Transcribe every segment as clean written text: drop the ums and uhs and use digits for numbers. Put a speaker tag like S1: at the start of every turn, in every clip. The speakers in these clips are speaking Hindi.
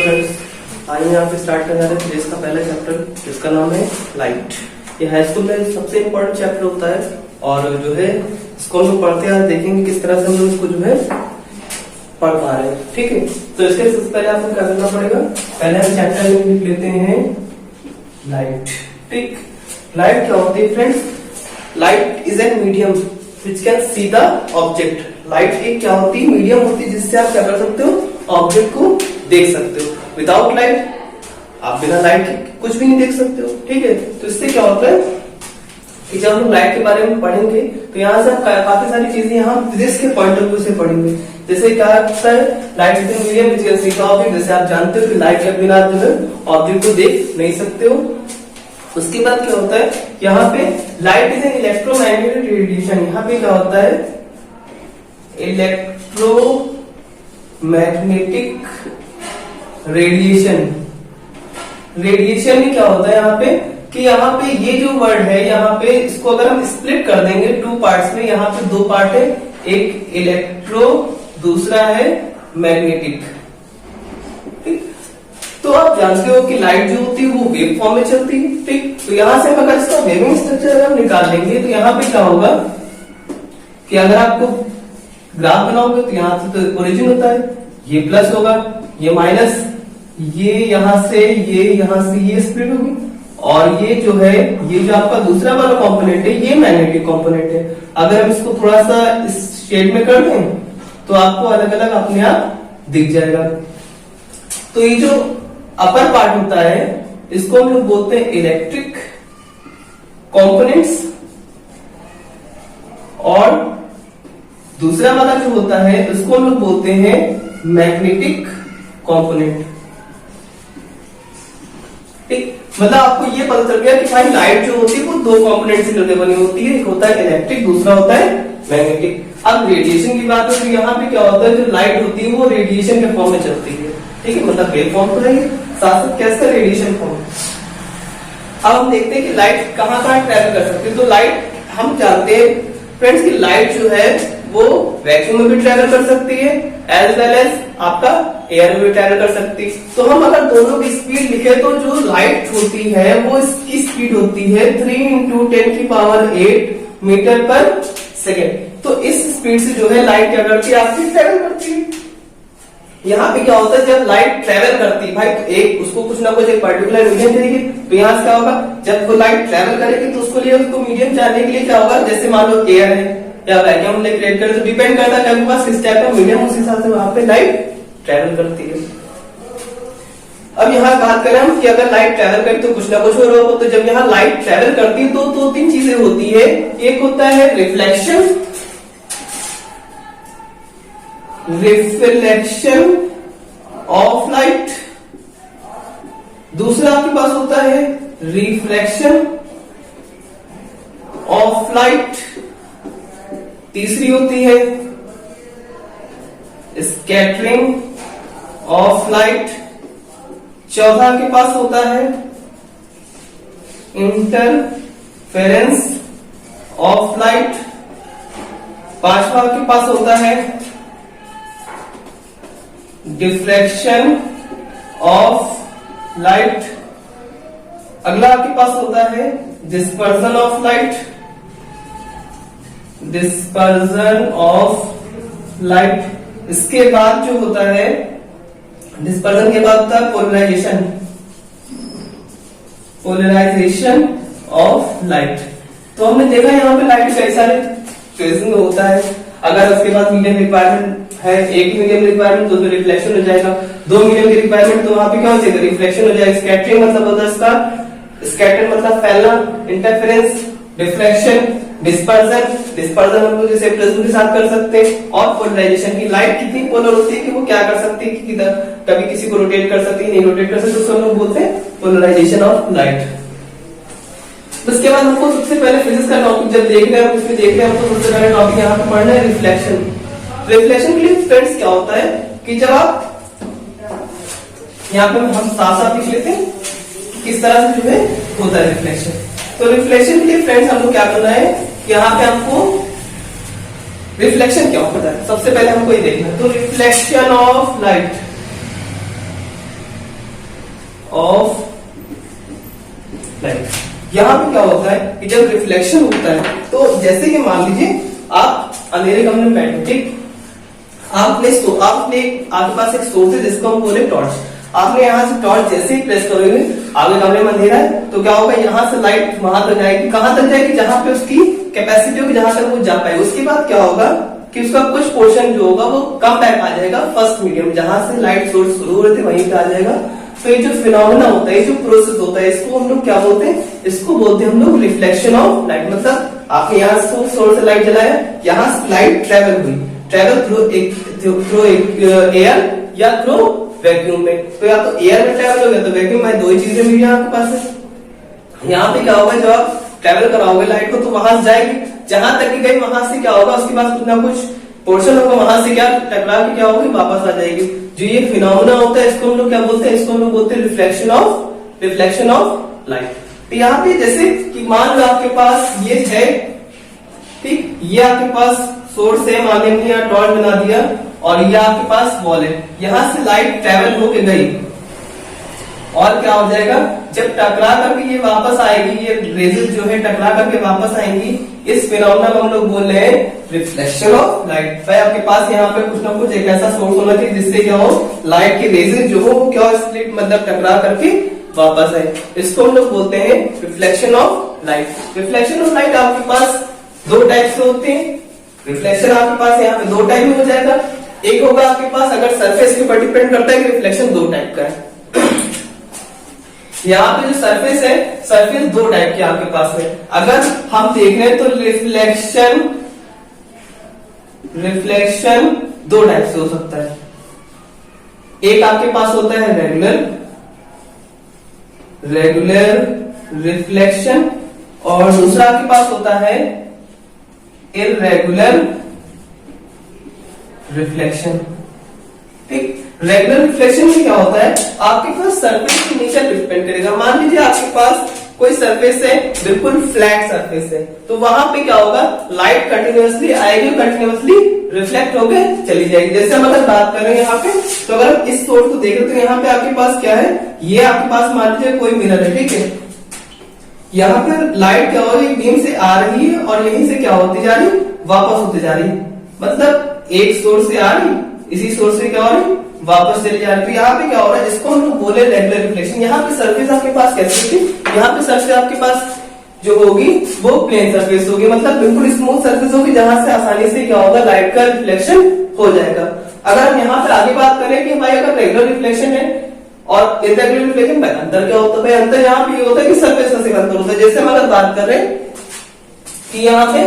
S1: फ्रेंड्स, आइए यहाँ पे स्टार्ट करना है फिजिक्स का पहला चैप्टर जिसका नाम है लाइट। ये हाई स्कूल में सबसे इम्पोर्टेंट चैप्टर होता है और जो है इसको हम लोग पढ़ते हैं, देखेंगे किस तरह से हम लोग इसको जो है पढ़ पा रहे हैं। ठीक है, तो इसके सबसे पहले आपको क्या करना पड़ेगा, पहले हम चैप्टर में लिख लेते हैं लाइट। ठीक, लाइट क्या होती है friends? Light is an medium which can see the object. Light एक क्या होती है? मीडियम होती है जिससे आप क्या कर सकते हो, ऑब्जेक्ट को देख सकते हो। विदाउट लाइट आप बिना लाइट के कुछ भी नहीं देख सकते हो। ठीक है, तो इससे क्या होता है कि जब हम लाइट के बारे में पढ़ेंगे तो यहाँ से काफी सारी चीजें यहाँ फिजिक्स के पॉइंट ऑफ व्यू से पढ़ेंगे। जैसे क्या होता है, light is medium which can see the object. जैसे आप जानते हो कि लाइट के बिना आप जो है ऑब्जेक्ट को देख नहीं सकते हो। उसके बाद क्या होता है, यहाँ पे light is an electromagnetic radiation. यहाँ पे क्या होता है, इलेक्ट्रोमैग्नेटिक रेडिएशन। रेडिएशन में क्या होता है यहाँ पे कि यहाँ पे ये जो वर्ड है, यहाँ पे इसको अगर हम स्प्लिट कर देंगे टू पार्ट्स में, यहाँ पे दो पार्ट है, एक इलेक्ट्रो दूसरा है मैग्नेटिक। ठीक, तो आप जानते हो कि लाइट जो होती है वो वेव फॉर्म में चलती है। ठीक, तो यहाँ से अगर इसका वेविंग स्ट्रक्चर हम निकाल लेंगे तो यहाँ पे क्या होगा कि अगर आपको ग्राफ बनाओगे तो यहाँ से तो ओरिजिन होता है, ये प्लस होगा, ये माइनस, ये यहाँ से ये स्प्लिट होगी, और ये जो है ये जो आपका दूसरा वाला कंपोनेंट है ये मैग्नेटिक कंपोनेंट है। अगर हम इसको थोड़ा सा इस शेड में कर दें तो आपको अलग अलग अपने आप दिख जाएगा। तो ये जो अपर पार्ट होता है इसको हम लोग बोलते हैं इलेक्ट्रिक कंपोनेंट्स, और दूसरा वाला जो होता है इसको हम लोग बोलते हैं मैग्नेटिक कंपोनेंट। ठीक, मतलब आपको ये पता चल गया कि भाई लाइट जो होती है वो दो कंपोनेंट से मिलकर बनी होती है, एक होता है इलेक्ट्रिक, दूसरा होता है मैग्नेटिक। अब रेडिएशन की बात हो तो यहाँ पे क्या होता है, जो लाइट होती है वो रेडिएशन के फॉर्म में चलती है। ठीक है, मतलब वेव फॉर्म तो है, साथ साथ कैसे रेडिएशन फॉर्म। अब हम देखते हैं कि लाइट कहाँ कहाँ ट्रैवल कर सकती है। तो लाइट हम जानते हैं फ्रेंड्स की लाइट जो है वो वैक्यूम में भी ट्रैवल कर सकती है एज वेल एज आपका एयर में भी ट्रैवल कर सकती है। तो हम अगर दोनों की स्पीड लिखे तो जो लाइट होती है वो इसकी स्पीड होती है 3 × 10⁸ मीटर पर सेकेंड। तो इस स्पीड से जो है लाइट क्या करती है, आपकी ट्रैवल करती है। यहाँ पे क्या होता है, जब लाइट ट्रैवल करती है भाई तो एक उसको कुछ ना कुछ एक पर्टिकुलर मीडियम चाहिए। तो यहाँ से क्या होगा, जब वो लाइट ट्रैवल करेगी तो उसको लिए उसको मीडियम जानने के लिए क्या होगा, जैसे मान लो एयर है या वैक्यूम हमने क्रिएट कर, तो डिपेंड करता है आपके पास किस टाइप का मीडियम, उस हिसाब से वहां पे लाइट ट्रैवल करती है। अब यहाँ बात करें हम कि अगर लाइट ट्रैवल करी तो कुछ ना कुछ हो रहा होगा। तो जब यहाँ लाइट ट्रैवल करती है तो दो तीन चीजें होती है। एक होता है रिफ्लेक्शन ऑफ लाइट, दूसरा आपके पास होता है रिफ्लेक्शन ऑफ लाइट, तीसरी होती है स्कैटरिंग ऑफ लाइट, चौथा के पास होता है इंटरफेरेंस ऑफ लाइट, पांचवा के पास होता है डिफ्रैक्शन ऑफ लाइट, अगला आपके पास होता है dispersion of light, dispersion of light. इसके बाद जो होता है, डिस्पर्जन के बाद होता है पोलराइजेशन, पोलराइजेशन ऑफ लाइट। तो हमने देखा यहाँ पे लाइट कई सारे फेज में होता है। अगर उसके बाद मीडियम रिक्वायरमेंट है, एक मीडियम रिक्वायरमेंट तो रिफ्लेक्शन हो जाएगा, दो मीडियम की रिक्वायरमेंट तो वहां पे क्या हो जाएगा, रिफ्लेक्शन हो जाएगा। स्कैटरिंग मतलब होता है इसका, स्कैटर मतलब फैलना, इंटरफेरेंस, डिफ्रैक्शन, डिस्पर्जन हम लोग जैसे प्रिज्म के साथ कर सकते हैं। और पोलराइजेशन की लाइट कितनी पोलर होती है कि वो क्या कर सकती है कि कभी किसी को रोटेट कर सकती है, नहीं रोटेट कर सकती, उसको हम लोग बोलते हैं पोलराइजेशन ऑफ लाइट। उसके बाद हमको सबसे पहले फिजिक्स का टॉपिक जब देख रहे हैं, उसमें देख रहे हैं हमको सबसे पहले टॉपिक यहाँ पे पढ़ना है रिफ्लेक्शन। रिफ्लेक्शन के लिए फ्रेंड्स क्या होता है कि जब आप यहाँ पे हम साफ साफ लिख लेते हैं किस तरह से जो है होता है रिफ्लेक्शन। तो रिफ्लेक्शन के लिए फ्रेंड्स हमको क्या करना है, यहाँ पे हमको रिफ्लेक्शन क्या होता है सबसे पहले हमको ये देखना है। तो reflection of light, of light. यहाँ पे क्या होता है कि जब रिफ्लेक्शन होता है तो जैसे कि मान लीजिए आप अंधेरे कमरे में बैठे, ठीक, आपके पास एक सोर्स है जिसको हम बोले टॉर्च। आपने यहाँ से टॉर्च जैसे ही प्रेस करोगे, आगे कमरे में अंधेरा है, तो क्या होगा, यहाँ से लाइट वहां तक जाएगी, कहां तक जाएगी, जहां पे उसकी कैपेसिटी होगी, जहां तक वो जा पाएगी। उसके बाद क्या होगा कि उसका कुछ पोर्शन जो होगा वो कम बैक आ जाएगा फर्स्ट मीडियम, जहां से लाइट सोर्स शुरू हो रही थी वहीं पे आ जाएगा। तो ये जो फिनोमेना होता है, ये जो प्रोसेस होता है, इसको हम लोग क्या बोलते हैं, इसको बोलते हैं हम लोग रिफ्लेक्शन ऑफ लाइट। मतलब आपने यहाँ सोर्स से लाइट जलाया, यहाँ से लाइट ट्रेवल हुई, ट्रेवल थ्रू एयर या थ्रू वैक्यूम में। तो या तो एयर में ट्रेवल हो गया तो वैक्यूम में, दो ही चीजें मिली आपके पास है। यहाँ पे क्या होगा, जब आप ट्रेवल कराओगे लाइट को तो वहां से जाएगी, जहां तक की गई वहां से क्या होगा, उसके पास कुछ ना कुछ पोर्शन होगा, वहां से क्या टकरा के क्या होगी, वापस आ जाएगी। जो ये फिनोमेना होता है इसको हम लोग क्या बोलते हैं, इसको हम लोग बोलते हैं रिफ्लेक्शन ऑफ लाइट। तो यहाँ पे जैसे कि मान लो आपके पास ये है, ठीक, ये आपके पास सोर्स है, मान लीजिए यहाँ टॉर्च बना दिया, और ये आपके पास वॉल है, यहां से लाइट ट्रेवल होके गई और क्या हो जाएगा, जब टकरा करके ये वापस आएगी, ये रेजेस जो है टकरा करके वापस आएंगी, इस फिनोमेना को हम लोग बोल रहे हैं रिफ्लेक्शन ऑफ लाइट। भाई आपके पास यहाँ पे कुछ ना कुछ एक ऐसा सोर्स होना चाहिए जिससे क्या हो, लाइट की रेजेस जो हो वो क्या हो, स्प्लिट मतलब टकरा करके वापस आए, इसको हम लोग बोलते हैं reflection of light. Reflection of light आपके पास दो टाइप से होते हैं। रिफ्लेक्शन आपके पास यहाँ पे दो टाइप में हो जाएगा। एक होगा आपके पास, अगर सरफेस के ऊपर डिपेंड करता है कि रिफ्लेक्शन दो टाइप का है। यहाँ पे जो सरफेस है, सरफेस दो टाइप की आपके पास है। अगर हम देख रहे हैं तो रिफ्लेक्शन दो टाइप से हो सकता है। एक आपके पास होता है रेगुलर रिफ्लेक्शन, और दूसरा आपके पास होता है इर्रेगुलर रिफ्लेक्शन। ठीक, रेगुलर रिफ्लेक्शन में क्या होता है, आपके पास सरफेस के नेचर डिपेंड करेगा। मान लीजिए आपके पास कोई सरफेस है, बिल्कुल फ्लैट सरफेस है, तो वहां पे क्या होगा, लाइट कंटिन्यूअसली आएगी, कंटिन्यूअसली रिफ्लेक्ट होकर चली जाएगी। जैसे हम अगर बात कर रहे हैं यहाँ पे, तो अगर इस सोर्स को देखें तो यहाँ पे आपके पास क्या है, ये आपके पास मान लीजिए कोई मिरर है, ठीक है, यहाँ पर लाइट क्या हो रही है, बीम से आ रही है और यहीं से क्या होती जा रही, वापस होती जा रही, मतलब एक सोर्स से आ रही, इसी सोर्स से क्या हो रही, वापस चली जा रही। तो यहाँ पे क्या हो रहा है, जिसको हम लोग बोले रेगुलर रिफ्लेक्शन। यहाँ पे सरफेस आपके पास कैसी थी, यहाँ पे सरफेस आपके पास जो होगी वो प्लेन सरफेस होगी, मतलब बिल्कुल स्मूथ सरफेस होगी, जहां से आसानी से क्या होगा, लाइट का रिफ्लेक्शन हो जाएगा। अगर हम यहाँ पर आगे बात करें कि भाई अगर रेगुलर रिफ्लेक्शन है और इर्रेगुलर रिफ्लेक्शन में अंतर क्या होता है, अंतर यहाँ पे ये होता है कि सरफेस का अंतर होता है। जैसे हम अगर बात कर रहे हैं कि यहाँ पे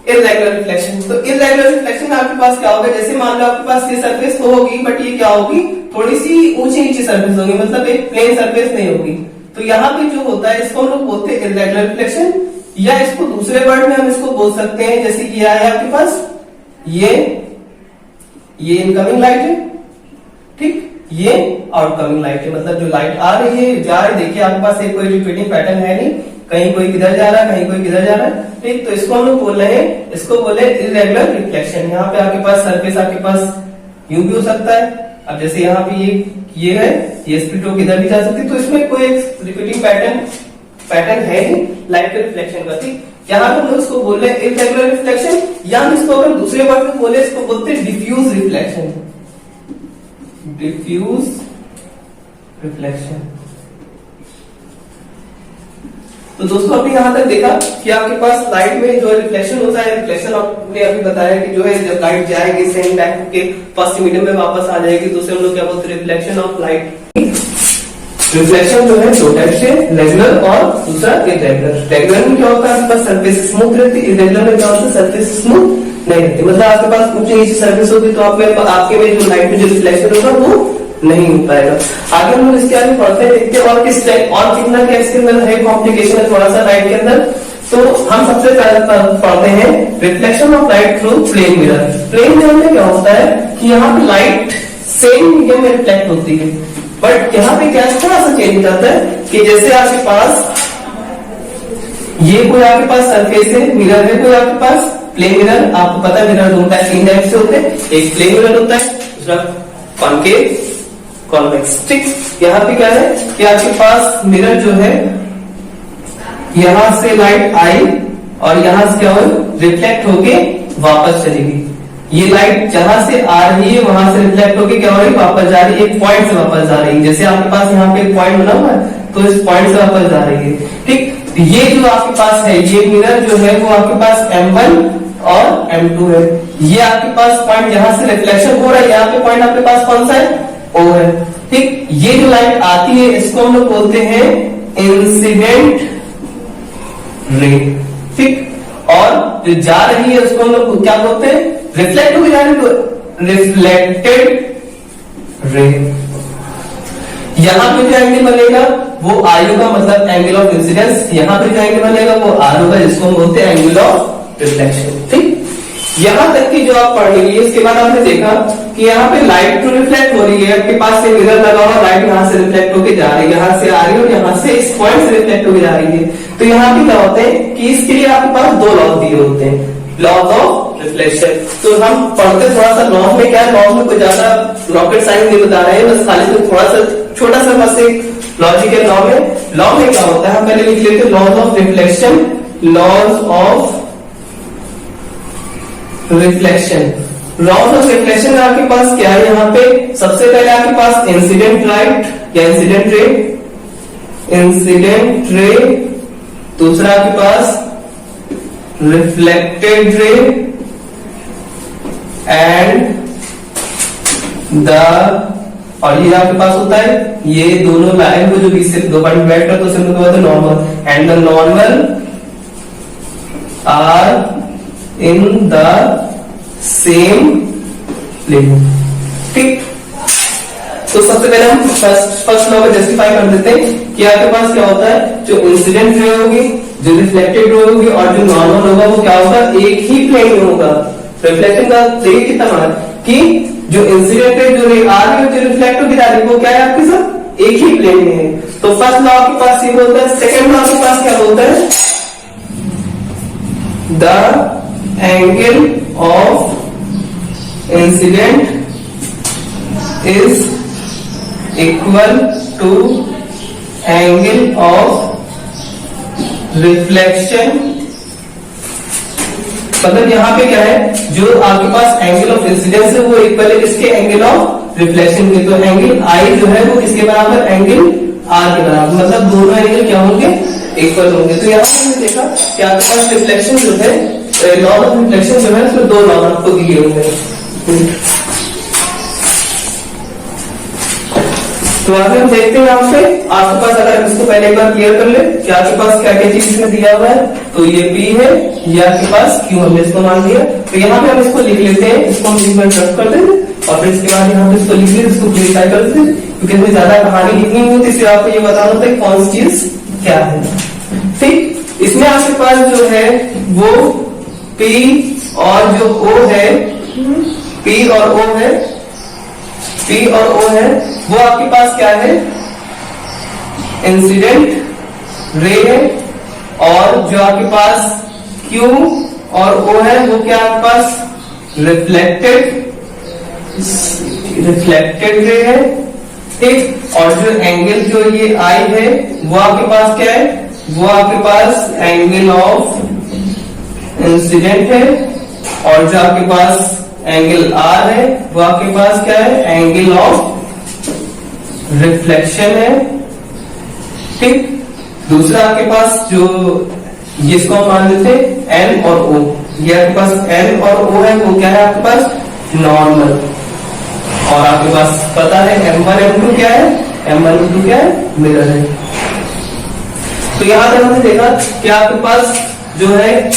S1: इर्रेगुलर रिफ्लेक्शन, तो इर्रेगुलर रिफ्लेक्शन में आपके पास क्या होगा, जैसे मान लो आपके पास ये सरफेस तो होगी, बट ये क्या होगी, थोड़ी सी ऊंची नीची सरफेस होगी, मतलब एक प्लेन सरफेस नहीं होगी। तो यहाँ पे जो होता है इसको हम लोग बोलते हैं इर्रेगुलर रिफ्लेक्शन, या इसको दूसरे वर्ड में हम इसको बोल सकते हैं, जैसे कि यह है आपके पास, ये इनकमिंग लाइट है, ठीक, ये आउटकमिंग लाइट है, मतलब जो लाइट आ रही है जा रही, देखिए आपके पास एक कोई रिपीटिंग पैटर्न है नहीं, कहीं कोई किधर जा रहा है, कहीं कोई किधर जा रहा है, ठीक। तो इसको हम लोग बोल रहे हैं, इसको बोले इर्रेगुलर रिफ्लेक्शन। यहाँ पे आपके पास सरफेस आपके पास यूं भी हो सकता है, अब जैसे यहाँ पे ये है, ये स्प्लिट होकर इधर भी जा सकती है, तो इसमें कोई रिपीटिंग पैटर्न है नहीं लाइट के रिफ्लेक्शन का, ठीक। यहाँ पे हम लोग इसको बोल रहे हैं इर्रेगुलर रिफ्लेक्शन, या हम इसको अगर दूसरे वर्ड में बोले, इसको बोलते हैं डिफ्यूज रिफ्लेक्शन। Diffuse reflection. तो दोस्तों अभी यहाँ तक देखा कि आपके पास लाइट में जो रिफ्लेक्शन होता है, रिफ्लेक्शन आपने अभी बताया कि जो है जब लाइट जाएगी सेम बैक के फर्स्ट मीडियम में वापस आ जाएगी, तो उसे हम लोग क्या बोलते हैं, रिफ्लेक्शन ऑफ लाइट। रिफ्लेक्शन जो है दो टाइप से, रेगुलर और दूसरा इर्रेगुलर। रेगुलर में क्या होता है, आपके पास सरफेस स्मूथ रहती है, इर्रेगुलर में क्या होता है, सरफेस स्मूथ नहीं रहती, मतलब आपके पास ऊंची नीची सरफेस होगी, तो आपके में जो लाइट में जो रिफ्लेक्शन होगा वो नहीं हो पाएगा। आगे हम लोग इसके आगे पढ़ते हैं, देखते हैं और किस टाइप और कितना क्या इसके अंदर है कॉम्प्लिकेशन है थोड़ा सा लाइट के अंदर। तो हम सबसे पहले पढ़ते हैं reflection of light through plane mirror. Plane mirror में क्या होता है कि यहाँ पे लाइट सेम मीडियम में रिफ्लेक्ट होती है, बट यहाँ पे क्या थोड़ा सा चेंज हो जाता है कि जैसे आपके पास ये कोई आपके पास सरफेस है, मिरर है कोई आपके पास, प्लेन मिरर, आपको पता है मिरर दो टाइप तीन टाइप से होते हैं, एक प्लेन मिरर होता है, दूसरा कॉनकेव कॉन्वेक्स। ठीक, यहाँ पे क्या है कि आपके पास मिरर जो है यहां से लाइट आई और यहां से क्या हो रिफ्लेक्ट होके वापस चलेगी। ये लाइट जहां से आ रही है वहां से रिफ्लेक्ट होके क्या हो रही है वापस जा रही है, एक पॉइंट से वापस जा रही है। जैसे आपके पास यहाँ पे एक पॉइंट बना हुआ है तो इस पॉइंट से वापस जा रही है। ठीक, ये जो आपके पास है ये मिरर जो है वो आपके पास M1 और M2 है। ये आपके पास पॉइंट जहां से रिफ्लेक्शन हो रहा है यहाँ पे पॉइंट आपके पास कौन सा है O है। ठीक, ये जो लाइट आती है इसको हम लोग बोलते हैं इंसिडेंट रे। ठीक, और जो जा रही है उसको हम लोग क्या बोलते हैं रिफ्लेक्ट होकर जा रही है रिफ्लेक्टेड रे। यहां पे जो एंगल बनेगा वो आई होगा मतलब एंगल ऑफ इंसिडेंस, यहां पे जो एंगल बनेगा वो आर होगा जिसको हम बोलते हैं एंगल ऑफ रिफ्लेक्शन। ठीक, यहां तक की जो आप पढ़ ली इसके बाद आपने देखा कि यहाँ पे लाइट तो रिफ्लेक्ट हो रही है, आपके पास से मिरर लगा हुआ लाइट यहाँ से रिफ्लेक्ट होकर जा रही है, यहाँ से आ रही है और यहाँ से इस पॉइंट से रिफ्लेक्ट होकर जा रही है। तो यहाँ पे क्या होते हैं कि इसके लिए आपके पास दो लॉज दिए होते हैं, लॉज ऑफ रिफ्लेक्शन। तो हम पढ़ते थोड़ा सा लॉज में क्या है, लॉज में कोई ज्यादा रॉकेट साइंस नहीं बता रहे हैं, बस खाली से थोड़ा सा छोटा सा बस एक लॉजिकल लॉ में। लॉ में क्या होता है हम पहले लिख लेते हैं laws of reflection, laws of reflection. Laws of reflection आपके पास क्या है, यहाँ पे सबसे पहले आपके पास इंसिडेंट लाइट या इंसिडेंट रे, इंसिडेंट रे, दूसरा आपके पास रिफ्लेक्टेड रे एंड द, और ये आपके पास होता है ये दोनों लाइन को जो बीच से दो पॉइंट बैठ कर तो सिंपल क्या होता है normal, and the normal are in the same plane. ठीक, तो सबसे पहले हम फर्स्ट लॉ को जस्टिफाई कर देते हैं कि आपके पास क्या होता है जो इंसिडेंट रे होगी, जो रिफ्लेक्टेड रे होगी और जो नॉर्मल होगा वो क्या होगा एक ही प्लेन में होगा। रिफ्लेक्शन का देखिए कितना बड़ा कि जो इंसिडेंट रे जो रे आ रही है जो रिफ्लेक्ट होगी जा रही है वो क्या है आपके साथ एक ही प्लेन में है। तो फर्स्ट लॉ आपके पास ये बोलता है। सेकंड लॉ आपके पास क्या बोलता है the angle of incident is equal to angle of reflection। मतलब यहाँ पे क्या है जो आपके पास एंगल ऑफ इंसिडेंस है वो इक्वल है इसके एंगल ऑफ रिफ्लेक्शन के। तो एंगल आई जो है वो किसके बराबर, एंगल आर के बराबर, मतलब दोनों एंगल क्या होंगे इक्वल होंगे। तो यहाँ पे हमने देखा कि आपके पास रिफ्लेक्शन जो है लॉ ऑफ रिफ्लेक्शन जो है उसमें दो लॉ आपको दिए हुए हैं। तो आगे हम देखते हैं यहाँ पे आपके पास अगर इसको पहले एक बार क्लियर कर ले कि आपके पास क्या क्या चीज इसमें दिया हुआ है। तो ये P है, ये आपके पास Q हमने इसको मान लिया। तो यहाँ पे हम इसको लिख लेते हैं, इसको हम लिख कर कर देंगे और फिर इसके बाद यहाँ पे इसको लिख लेते इसको क्लियर कर देते क्योंकि इसमें ज्यादा कहानी लिखनी नहीं होती, इसलिए आपको ये बताना होता है कौन सी चीज क्या है। ठीक, इसमें आपके पास जो है वो P और जो O है, P और O है, P और O है वो आपके पास क्या है इंसिडेंट रे है, और जो आपके पास Q और O है वो क्या आपके पास रिफ्लेक्टेड रे है। ठीक, और जो एंगल जो ये I है वो आपके पास क्या है, वो आपके पास एंगल ऑफ इंसिडेंट है, और जो आपके पास एंगल R है वो आपके पास क्या है एंगल ऑफ रिफ्लेक्शन है। ठीक, दूसरा आपके पास जो जिसको हम मान लेते हैं N और O, ये आपके पास N और O है वो क्या है आपके पास नॉर्मल, और आपके पास पता है M1 M2 क्या है, M1 M2 क्या है मिरर है। तो यहां तक हमने देखा कि आपके पास जो है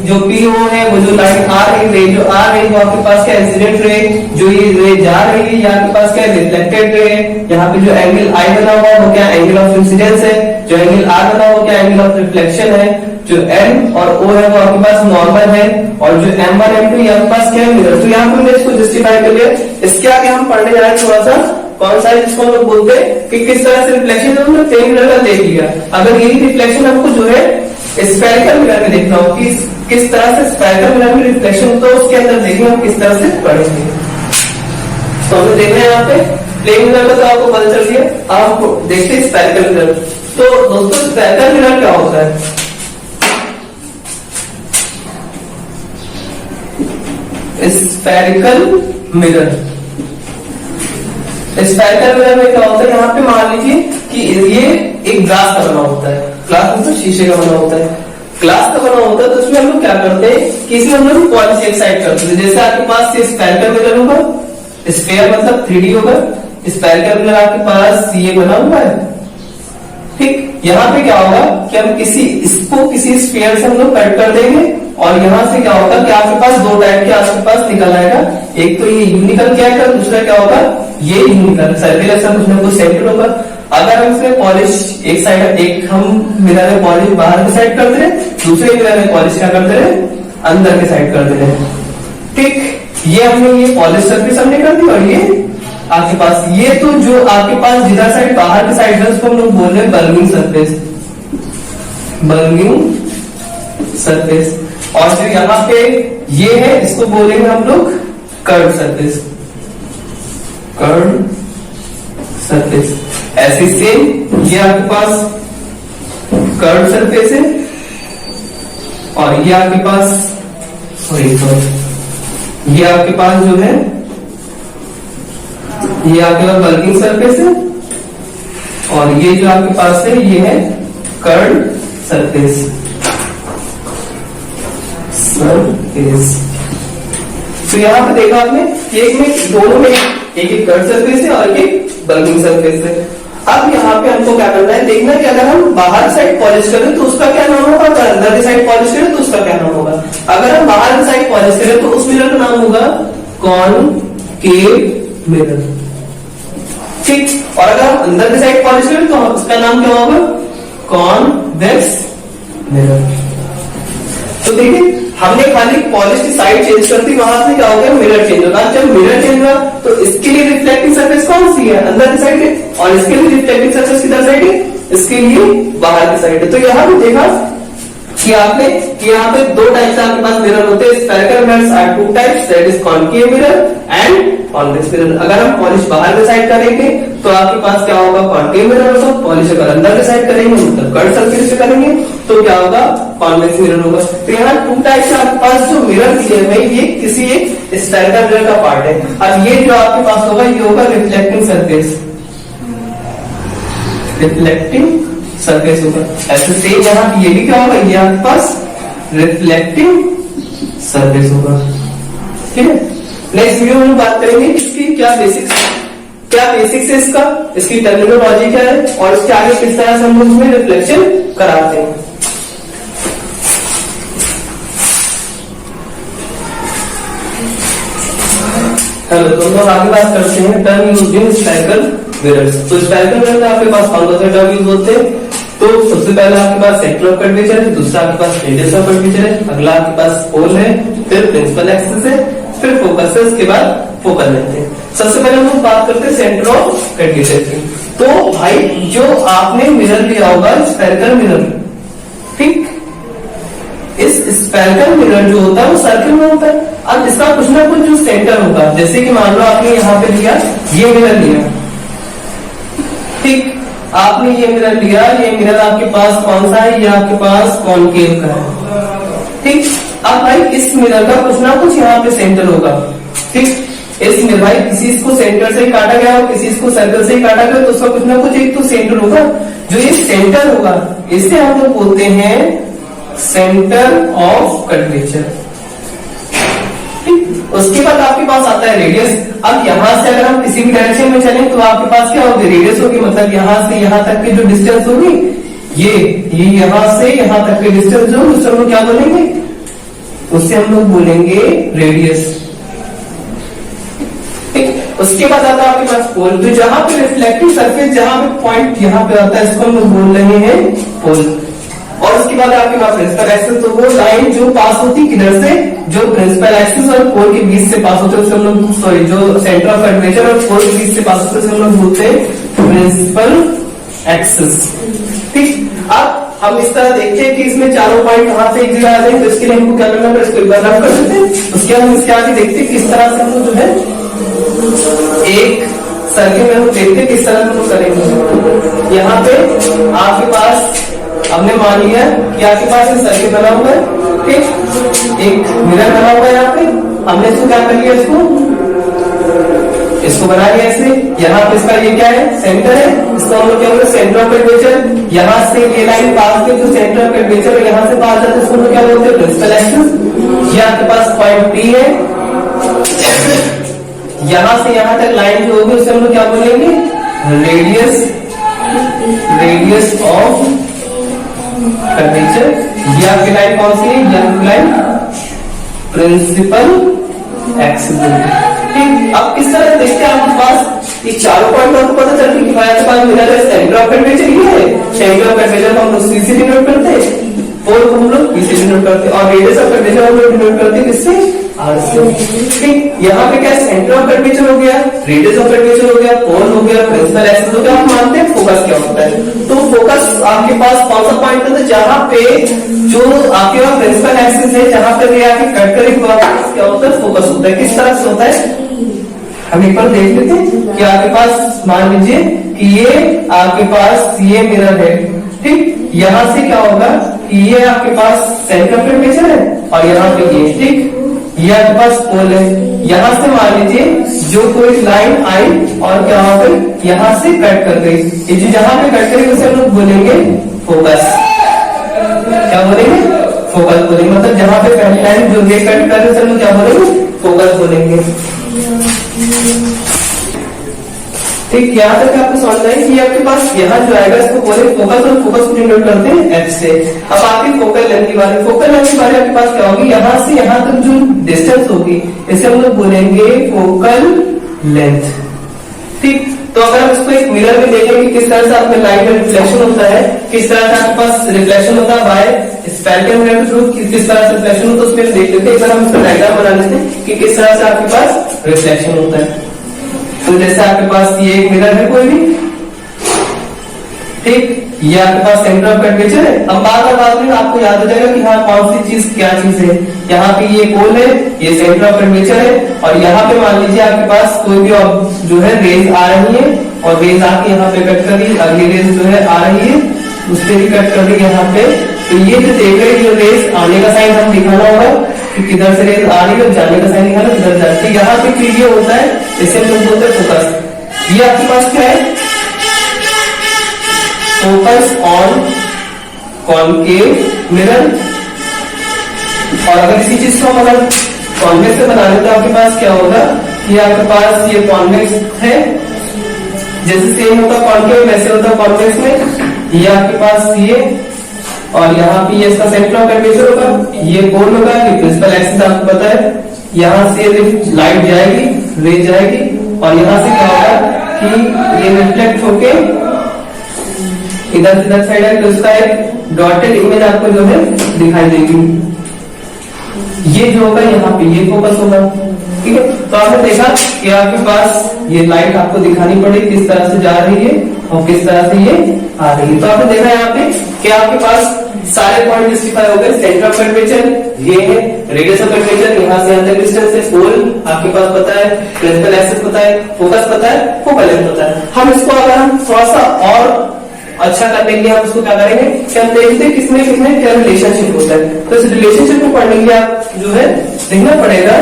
S1: जो PO है वो जो लाइन आ रही है जो आ रही है वो आपके पास क्या इंसिडेंट रे, जो ये रे जा रही है ये आपके पास क्या रिफ्लेक्टेड रे है। यहाँ पे जो एंगल I बना हुआ है वो क्या एंगल ऑफ इंसिडेंस है, जो एंगल R बना हुआ क्या एंगल ऑफ रिफ्लेक्शन है, जो N और O है वो आपके पास नॉर्मल है, और जो M1 M2 ये आपके पास क्या है मिरर। तो यहाँ पे हमने इसको जस्टिफाई कर लिया। इसके आगे हम पढ़ने जा रहे हैं थोड़ा सा कौन सा है जिसको हम लोग बोलते हैं कि किस तरह से रिफ्लेक्शन हमने प्लेन मिरर का देख लिया। अगर यही रिफ्लेक्शन हमको जो है स्फेरिकल मिरर में देखना हो कि किस तरह से स्फेरिकल मिरर में रिफ्लेक्शन होता है उसके अंदर देखना हम किस तरह से पढ़ेंगे। तो तो हमें देखना है यहाँ पे प्लेन मिरर का तो आपको पता चल गया। आप देखते हैं स्फेरिकल मिरर। तो दोस्तों स्फेरिकल मिरर क्या होता है? स्फेरिकल मिरर, स्फेरिकल मिरर में क्या होता है, यहाँ पे मान लीजिए कि ये एक ग्लास का बना होता है, ग्लास मतलब शीशे का बना होता है, ग्लास का बना होता है। तो उसमें हम लोग क्या करते हैं कि इसमें हम लोग पॉलिश एक साइड करते हैं। जैसे आपके पास ये स्फेरिकल मिरर होगा, स्फेयर मतलब 3D होगा, स्फेरिकल मिरर आपके पास ये बना हुआ है, ठीक। यहाँ पे क्या होगा कि हम इसको किसी स्फेयर से हम लोग कट कर देंगे और यहाँ से क्या होगा कि आपके पास दो टाइप के आपके पास निकल आएगा। एक तो ये यूनिकल कैरेक्टर, दूसरा क्या होगा ये यूनिकल सर्किल, ऐसा कुछ ना कुछ सेंटर होगा। अगर हम इसमें पॉलिश एक साइड, एक हम मिरर में पॉलिश बाहर की साइड कर दे रहे, दूसरे मिरर में पॉलिश क्या कर दे रहे, अंदर की साइड कर दे रहे, ठीक। ये हमने ये पॉलिश सर्फेस हमने कर दी और ये आपके पास ये तो जो आपके पास जिधर साइड बाहर की साइड है उसको हम लोग बोल रहे हैं बल्गिंग सरफेस, बल्गिंग सरफेस। और जो यहाँ पे ये है इसको बोलेंगे हम लोग कर्व सरफेस, कर्व सरफेस। ऐसे सेम ये आपके पास कर्व सरफेस है और ये आपके पास ये आपके पास जो है ये आपके पास बल्किंग सरफेस है और ये जो आपके पास है ये है कर्व सरफेस, सरफेस। तो यहाँ पे देखा आपने एक में दोनों में एक कर्व सरफेस है और एक बल्किंग सरफेस है। अब यहाँ पे हमको क्या करना है, देखना कि अगर हम बाहर साइड पॉलिश करें तो उसका क्या नाम होगा, अगर अंदर की साइड पॉलिश करें तो उसका क्या नाम होगा। अगर हम बाहर की साइड पॉलिश करें तो उस मिरर का नाम होगा कॉनकेव मिरर, ठीक। और अगर हम अंदर की साइड पॉलिश करें तो उसका नाम क्या होगा, कॉन्वेक्स मिरर। तो देखिए हमने खाली पॉलिश की साइड चेंज कर दी, वहां से क्या हो गया, मिरर चेंज होगा। जब मिरर चेंज हुआ तो इसके लिए रिफ्लेक्टिंग सरफेस कौन सी है, अंदर की साइड है, और इसके लिए रिफ्लेक्टिंग सरफेस किधर साइड है, इसके लिए बाहर की साइड है। तो यहाँ पे देखा कि आपने यहाँ पे दो टाइप से आपके पास मिरर होते हैं, spherical mirrors are two types, that is concave mirror and convex mirror. अगर हम पॉलिश बाहर की साइड करेंगे तो आपके पास क्या होगा, कॉनकेव मिरर होगा। पॉलिश अगर अंदर की साइड करेंगे मतलब कर्व सरफेस से करेंगे तो क्या होगा, कॉन्वेक्स मिरर होगा। तो यहाँ टू टाइप से आपके पास जो मिरर दिए हुए ये किसी एक स्फेरिकल मिरर का पार्ट है। अब ये जो आपके पास होगा ये होगा रिफ्लेक्टिंग सरफेस, रिफ्लेक्टिंग सरफेस होगा। ऐसे सेम यहाँ ये भी क्या होगा, ये आपके पास रिफ्लेक्टिंग सरफेस होगा, ठीक है। नेक्स्ट वीडियो में बात करेंगे इसकी क्या बेसिक्स है इसकी टर्मिनोलॉजी क्या है और इसके आगे किस तरह से हम लोग उसमें रिफ्लेक्शन कराते हैं। हेलो, तो हम लोग आगे बात करते हैं term used in spherical mirrors. तो स्फेरिकल मिरर में आपके पास कौन से टर्म यूज होते हैं, तो सबसे पहले आपके पास सेंटर ऑफ कर्वेचर है, दूसरा आपके पास रेडियस ऑफ कर्वेचर है, अगला आपके पास पोल है, फिर प्रिंसिपल एक्सिस है, फिर फोकस है, उसके बाद फोकल लेंथ है। सबसे पहले हम लोग बात करते हैं सेंटर ऑफ कर्वेचर की। तो भाई जो आपने मिरर लिया होगा स्फेरिकल मिरर, ठीक, इस स्फेरिकल मिरर जो होता है वो सर्किल में होता है। अब इसका कुछ ना कुछ जो सेंटर होगा, जैसे कि मान लो आपने यहाँ पे लिया, ये मिरर लिया, ठीक, आपने ये मिरर लिया, ये मिरर आपके पास कौन सा है, ये आपके पास कॉनकेव का है, ठीक। अब भाई इस मिरर का कुछ ना कुछ यहाँ पे सेंटर होगा, ठीक। इस मिरर भाई किसी इसको सेंटर से ही काटा गया हो, किसी इसको सर्कल से ही काटा गया, तो उसका कुछ ना कुछ एक तो सेंटर होगा। जो ये सेंटर होगा इसे हम लोग बोलते हैं सेंटर ऑफ कर्वेचर, ठीक। उसके बाद आपके पास आता है रेडियस। अब यहाँ से अगर हम किसी भी डायरेक्शन में चलें तो आपके पास क्या होगी, रेडियस होगी, मतलब यहाँ से यहाँ तक की जो डिस्टेंस होगी ये यहाँ से यहाँ तक की डिस्टेंस जो उससे हम लोग क्या बोलेंगे, उससे हम लोग बोलेंगे रेडियस, ठीक। उसके बाद आता है आपके पास पोल। तो जहां पे रिफ्लेक्टिव सरफेस, जहां पे पॉइंट यहाँ पे आता है, इसको हम लोग बोल रहे हैं पोल। और उसके बाद आपके पास प्रिंसिपल एक्सिस, तो वो लाइन जो पास होती किधर से, जो प्रिंसिपल एक्सिस और पोल के बीच से पास होते हैं उसे हम लोग, सॉरी, जो सेंटर ऑफ कर्वेचर और पोल के बीच से पास होते हैं उसे हम लोग बोलते हैं प्रिंसिपल एक्सिस, ठीक। अब हम इस तरह देखते हैं कि इसमें चारों पॉइंट कहां से एक जगह आ जाएंगे, तो इसके लिए हमको क्या करना है, इसको एक बार रफ कर देते हैं। उसके बाद हम इसके आगे देखते हैं किस तरह से हम जो है एक सर्किल में हम देखते हैं किस तरह हम करेंगे। यहाँ पे आपके पास हमने मान लिया कि आपके पास एक सर्किल बना हुआ है, ठीक, एक मिरर बना हुआ है। यहाँ पे हमने इसको क्या कर लिया, इसको बना लिया ऐसे। यहाँ पे इसका ये क्या है, सेंटर है, इसको हम लोग क्या बोलते हैं, सेंटर ऑफ कर्वेचर। यहाँ से ये लाइन पास के जो सेंटर ऑफ कर्वेचर है यहाँ से पास जाते हैं, इसको हम लोग क्या बोलते हैं, प्रिंसिपल एक्सिस। ये आपके पास पॉइंट P है। यहां से यहां तक लाइन जो होगी उसे हम लोग क्या बोलेंगे, रेडियस ऑफ कर्वेचर। ये आपकी लाइन कौन सी है, ये लाइन प्रिंसिपल एक्सिस। ठीक, अब किस तरह से देखते हैं, आपके पास ये चारों पॉइंट आपको पता चल रही है। आपके पास मिला है सेंटर ऑफ कर्वेचर, ये है सेंटर ऑफ कर्वेचर को हम लोग सी से डिनोट करते हैं, और हम लोग बी से डिनोट करते हैं, और रेडियस ऑफ कर्वेचर हम लोग डिनोट करते हैं किससे, आर से। ठीक, यहाँ पे क्या सेंटर ऑफ कर्वेचर हो गया, रेडियस ऑफ कर्वेचर हो गया, कोण हो गया, प्रिंसिपल एक्सिस हो गया। आप मानते हैं फोकस क्या होता है, तो फोकस आपके पास कौन सा पॉइंट होता है, जहां पे जो आपके पास प्रिंसिपल एक्सिस है, जहां पे ये आके कट करें क्या होता है, फोकस होता है। किस तरह से होता है हम एक बार देख लेते हैं कि आपके पास मान लीजिए कि ये आपके पास ये मिरर है, ठीक, यहां से क्या होगा कि ये आपके पास सेंटर ऑफ कर्वेचर है और यहाँ पे ये, ठीक, ये आपके पास पोल है। यहां से मान लीजिए जो कोई लाइन आई और क्या हो गई, यहां से कट कर गई, ये जो जहां पे कट करेगी उसे हम लोग बोलेंगे फोकस। क्या बोलेंगे, फोकस बोलेंगे। मतलब जहां पे पहली लाइन जो ये कट कर रहे उसे हम लोग क्या बोलेंगे, फोकस बोलेंगे। ठीक, यहाँ तक आपको समझना है कि आपके पास यहाँ जो आएगा इसको बोले फोकस, और फोकस को डिनोट करते हैं एफ से। अब आपकी फोकल लेंथ की बात, फोकल लेंथ की बात आपके पास क्या होगी, यहाँ से यहाँ तक जो डिस्टेंस होगी इसे हम लोग बोलेंगे फोकल लेंथ। ठीक, तो अगर हम इसको एक मिरर में देखेंगे किस तरह से आपके लाइट में रिफ्लेक्शन होता है, किस तरह से आपके पास रिफ्लेक्शन होता है बाय स्पेक्ट्रम मिरर के थ्रू, किस तरह से रिफ्लेक्शन होता है उसमें देख लेते हैं। एक बार हम इसका डायग्राम बना लेते हैं कि किस तरह से आपके पास रिफ्लेक्शन होता है। तो जैसे आपके पास ये एक मिरर है कोई भी, ठीक, ये आपके पास सेंटर ऑफ कर्वेचर है। अब बाद में आपको याद हो जाएगा कि हाँ कौन सी चीज क्या चीज है। यहाँ पे ये पोल है, ये सेंटर ऑफ कर्वेचर है, और यहाँ पे मान लीजिए आपके पास कोई भी जो है रेज आ रही है, और रेज आके यहाँ पे कट कर दी, अगली रेज जो है आ रही है उससे भी कट कर दी यहाँ पे। तो ये जो देख रहे जो रेज आने का साइन हम दिखाना होगा कि किधर से रेज आ रही है, जाने का साइन दिखाना किधर जा रही है। यहाँ पे फिर ये होता है, इसे हम लोग बोलते हैं फोकस। ये आपके पास क्या है, फोकस ऑन कॉनकेव मिरर। और अगर इसी चीज को हम अगर कॉन्वेक्स से बना लेते तो आपके पास क्या होगा कि आपके पास ये कॉन्वेक्स है, जैसे सेम होता कॉनकेव वैसे होता कॉन्वेक्स में। ये आपके पास ये, और यहाँ पे ये इसका सेंटर ऑफ कर्वेचर होगा, ये कोण होगा, ये प्रिंसिपल एक्सिस आपको पता है। यहाँ से लाइट जाएगी, रेज जाएगी, और यहाँ से क्या होगा कि ये रिफ्लेक्ट होके इधर से साइड है, तो इसका एक डॉटेड इमेज आपको जो है दिखाई देगी। ये जो होगा यहाँ पे ये फोकस होगा, ठीक है। तो आपने देखा कि आपके पास ये लाइट आपको दिखानी पड़ेगी किस तरह से जा रही है और किस तरह से ये आ रही है। तो आपने देखा यहाँ पे कि आपके पास सारे पॉइंट जस्टिफाई हो गए। सेंटर ऑफ कर्वेचर ये है, रेडियस ऑफ कर्वेचर यहाँ से यहाँ तक डिस्टेंस है, पोल आपके पास पता है, प्रिंसिपल एक्सिस पता है, फोकस पता है, फोकल लेंथ पता है। हम इसको अगर हम थोड़ा सा और अच्छा करने के लिए हम उसको क्या करेंगे कि हम देखते हैं किसमें किसमें क्या रिलेशनशिप होता है। तो इस रिलेशनशिप को पढ़ने के लिए आप जो है देखना पड़ेगा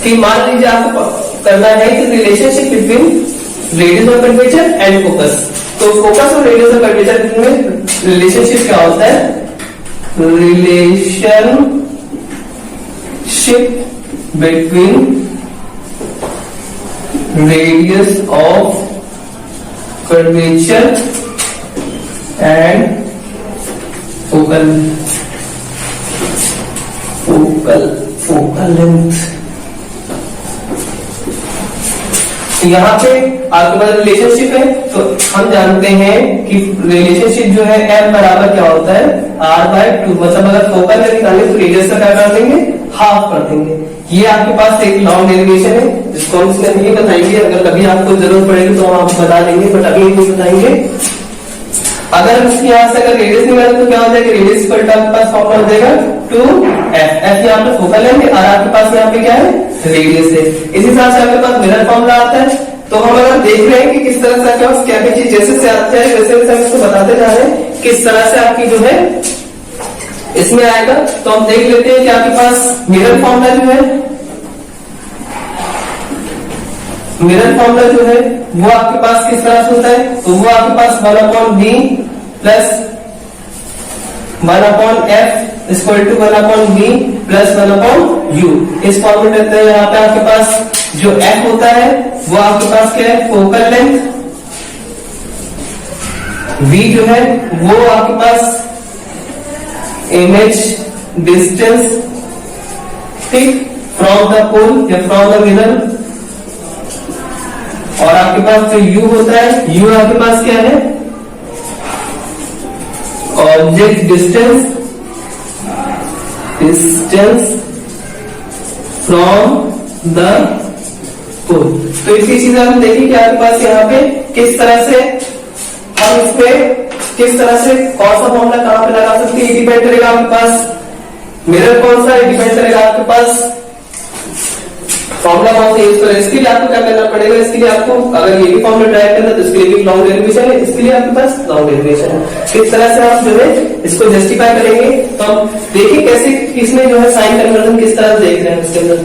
S1: कि मान लीजिए आपको करना है कि relationship between radius of curvature and focus. तो फोकस और रेडियस ऑफ कर्वेचर में रिलेशनशिप क्या होता है, relationship between radius of curvature and focal length. यहाँ पे आपके पास रिलेशनशिप है, तो हम जानते हैं कि रिलेशनशिप जो है m बराबर क्या होता है r/2। मतलब अगर फोकल लेंथ निकाले तो रेडियस का क्या कर देंगे, हाफ कर देंगे। ये आपके पास एक लॉन्ग डेरिवेशन है जिसको हम इसमें नहीं बताएंगे, अगर कभी आपको जरूरत पड़ेगी तो हम आपको बता देंगे, बट अभी नहीं बताएंगे। अगर हम इसके यहाँ से अगर रेडियस निकाले तो क्या हो जाएगा, रेडियस पर आपके पास फॉर्मूला हो जाएगा 2f। यहाँ पे फोकल लेंथ और आपके पास यहाँ पे क्या है रेडियस है। इस हिसाब से आपके पास मिरर फॉर्मूला आता है। तो हम अगर देख रहे हैं कि किस तरह से आपके पास क्या क्या चीज जैसे से आती है वैसे वैसे हम इसको बताते जा रहे हैं किस तरह से आपकी जो है इसमें आएगा। तो हम देख लेते हैं कि आपके पास मिरर फॉर्मूला जो है, मिरर फॉर्मूला जो है वो आपके पास किस तरह से होता है, तो वो आपके पास 1/v plus 1/f equal to 1/v plus 1/u। इस फॉर्मूले रहते हैं। यहाँ पे आपके पास जो f होता है वो आपके पास क्या है, फोकल लेंथ। v जो है वो आपके पास इमेज डिस्टेंस, ठीक, फ्रॉम द पोल या फ्रॉम द मिरर। और आपके पास जो u होता है, u आपके पास क्या है, object distance, distance from the pole. तो इसी चीज हम देखें कि आपके पास यहाँ पे किस तरह से हम इस पे किस तरह से कौन सा फॉर्मूला कहां पे लगा सकते हैं। डिपेंड करेगा आपके पास मिरर कौन सा है, डिपेंड करेगा आपके पास फॉर्मूला कौन सा यूज करें। इसके लिए आपको क्या करना पड़ेगा, इसके लिए आपको अगर ये भी फॉर्मूला ट्राई करना तो इसके लिए भी लॉन्ग डेरिवेशन है, इसके लिए आपके पास लॉन्ग डेरिवेशन है। किस तरह से आप जो है इसको जस्टिफाई करेंगे। तो हम देखिए कैसे इसमें जो है साइन कन्वर्जन किस तरह से देख रहे हैं उसके अंदर।